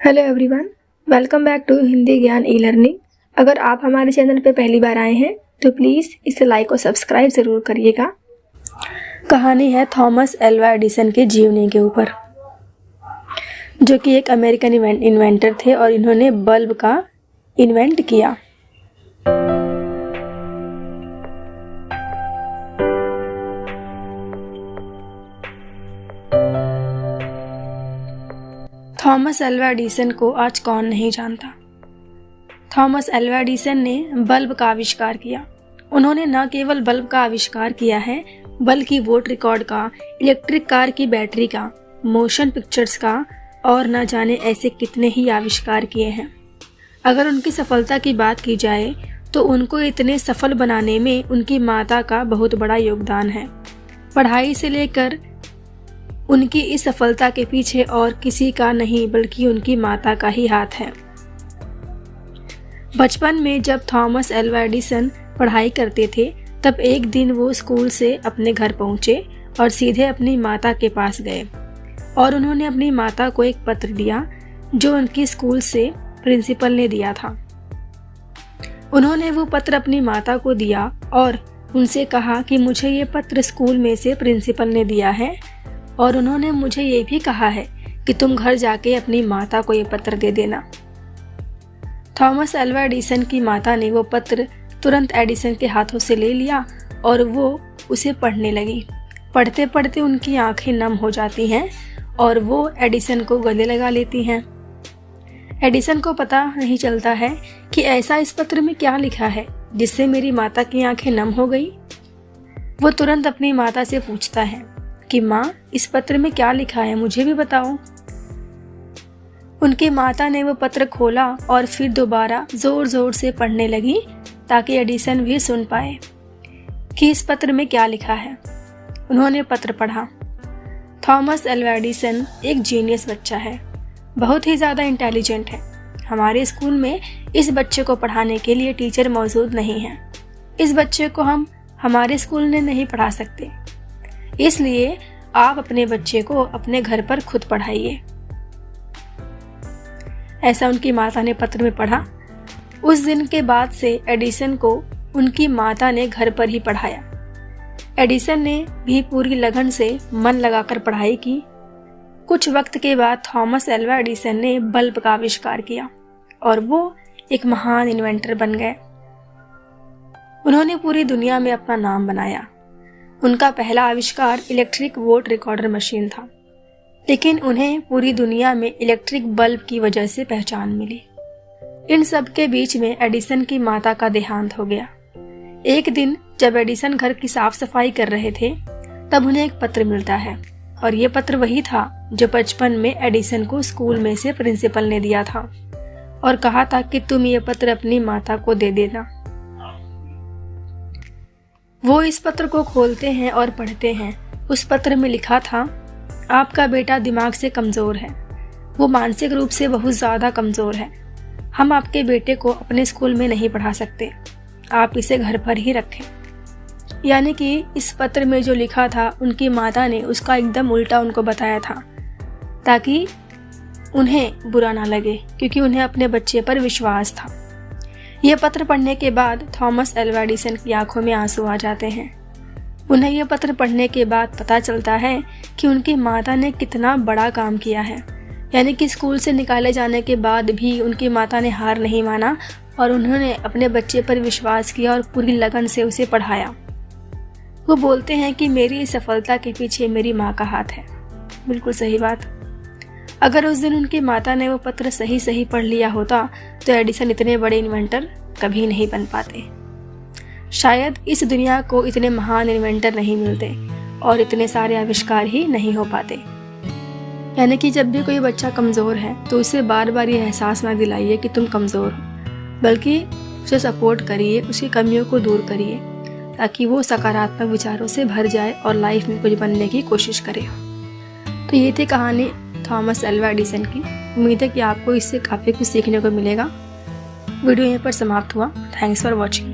Hello everyone, welcome back to Hindi Gyan e learning. अगर आप हमारे चैनल पे पहली बार आए हैं तो प्लीज़ इसे लाइक और सब्सक्राइब ज़रूर करिएगा। कहानी है थॉमस एल्वा एडिसन के जीवनी के ऊपर, जो कि एक अमेरिकन इन्वेंटर थे और इन्होंने बल्ब का इन्वेंट किया। थॉमस एल्वा एडिसन को आज कौन नहीं जानता। थॉमस एल्वा एडिसन ने बल्ब का आविष्कार किया। उन्होंने न केवल बल्ब का आविष्कार किया है, बल्कि वोट रिकॉर्ड का, इलेक्ट्रिक कार की बैटरी का, मोशन पिक्चर्स का और न जाने ऐसे कितने ही आविष्कार किए हैं। अगर उनकी सफलता की बात की जाए तो उनको इतने सफल बनाने में उनकी माता का बहुत बड़ा योगदान है। पढ़ाई से लेकर उनकी इस सफलता के पीछे और किसी का नहीं बल्कि उनकी माता का ही हाथ है। बचपन में जब थॉमस एल्वा एडिसन पढ़ाई करते थे, तब एक दिन वो स्कूल से अपने घर पहुंचे और सीधे अपनी माता के पास गए और उन्होंने अपनी माता को एक पत्र दिया जो उनकी स्कूल से प्रिंसिपल ने दिया था। उन्होंने वो पत्र अपनी माता को दिया और उनसे कहा कि मुझे ये पत्र स्कूल में से प्रिंसिपल ने दिया है और उन्होंने मुझे ये भी कहा है कि तुम घर जाके अपनी माता को ये पत्र दे देना। थॉमस एल्वा एडिसन की माता ने वो पत्र तुरंत एडिसन के हाथों से ले लिया और वो उसे पढ़ने लगी। पढ़ते पढ़ते उनकी आंखें नम हो जाती हैं और वो एडिसन को गले लगा लेती हैं। एडिसन को पता नहीं चलता है कि ऐसा इस पत्र में क्या लिखा है जिससे मेरी माता की आंखें नम हो गई। वो तुरंत अपनी माता से पूछता है कि माँ, इस पत्र में क्या लिखा है, मुझे भी बताओ। उनकी माता ने वो पत्र खोला और फिर दोबारा जोर जोर से पढ़ने लगी ताकि एडिसन भी सुन पाए कि इस पत्र में क्या लिखा है। उन्होंने पत्र पढ़ा। थॉमस एल्वा एडिसन एक जीनियस बच्चा है, बहुत ही ज़्यादा इंटेलिजेंट है। हमारे स्कूल में इस बच्चे को पढ़ाने के लिए टीचर मौजूद नहीं है। इस बच्चे को हम हमारे स्कूल में नहीं पढ़ा सकते, इसलिए आप अपने बच्चे को अपने घर पर खुद पढ़ाइए। ऐसा उनकी माता ने पत्र में पढ़ा। उस दिन के बाद से एडिसन को उनकी माता ने घर पर ही पढ़ाया। एडिसन ने भी पूरी लगन से मन लगाकर पढ़ाई की। कुछ वक्त के बाद थॉमस एल्वा एडिसन ने बल्ब का आविष्कार किया और वो एक महान इन्वेंटर बन गए। उन्होंने पूरी दुनिया में अपना नाम बनाया। उनका पहला आविष्कार इलेक्ट्रिक वोट रिकॉर्डर मशीन था, लेकिन उन्हें पूरी दुनिया में इलेक्ट्रिक बल्ब की वजह से पहचान मिली। इन सब के बीच में एडिसन की माता का देहांत हो गया। एक दिन जब एडिसन घर की साफ सफाई कर रहे थे, तब उन्हें एक पत्र मिलता है और ये पत्र वही था जो बचपन में एडिसन को स्कूल में से प्रिंसिपल ने दिया था और कहा था कि तुम ये पत्र अपनी माता को दे देना। वो इस पत्र को खोलते हैं और पढ़ते हैं। उस पत्र में लिखा था, आपका बेटा दिमाग से कमज़ोर है, वो मानसिक रूप से बहुत ज़्यादा कमज़ोर है। हम आपके बेटे को अपने स्कूल में नहीं पढ़ा सकते, आप इसे घर पर ही रखें। यानी कि इस पत्र में जो लिखा था, उनकी माता ने उसका एकदम उल्टा उनको बताया था ताकि उन्हें बुरा ना लगे, क्योंकि उन्हें अपने बच्चे पर विश्वास था। यह पत्र पढ़ने के बाद थॉमस एल्वा एडिसन की आंखों में आंसू आ जाते हैं। उन्हें यह पत्र पढ़ने के बाद पता चलता है कि उनकी माता ने कितना बड़ा काम किया है। यानी कि स्कूल से निकाले जाने के बाद भी उनकी माता ने हार नहीं माना और उन्होंने अपने बच्चे पर विश्वास किया और पूरी लगन से उसे पढ़ाया। वो बोलते हैं कि मेरी सफलता के पीछे मेरी माँ का हाथ है। बिल्कुल सही बात। अगर उस दिन उनकी माता ने वो पत्र सही सही पढ़ लिया होता तो एडिसन इतने बड़े इन्वेंटर कभी नहीं बन पाते। शायद इस दुनिया को इतने महान इन्वेंटर नहीं मिलते और इतने सारे आविष्कार ही नहीं हो पाते। यानी कि जब भी कोई बच्चा कमज़ोर है तो उसे बार बार ये एहसास ना दिलाइए कि तुम कमज़ोर हो, बल्कि उसे सपोर्ट करिए, उसकी कमियों को दूर करिए ताकि वो सकारात्मक विचारों से भर जाए और लाइफ में कुछ बनने की कोशिश करे। तो ये थी कहानी थॉमस एल्वा एडिसन की। उम्मीद है कि आपको इससे काफ़ी कुछ सीखने को मिलेगा। वीडियो यहीं पर समाप्त हुआ। Thanks for watching.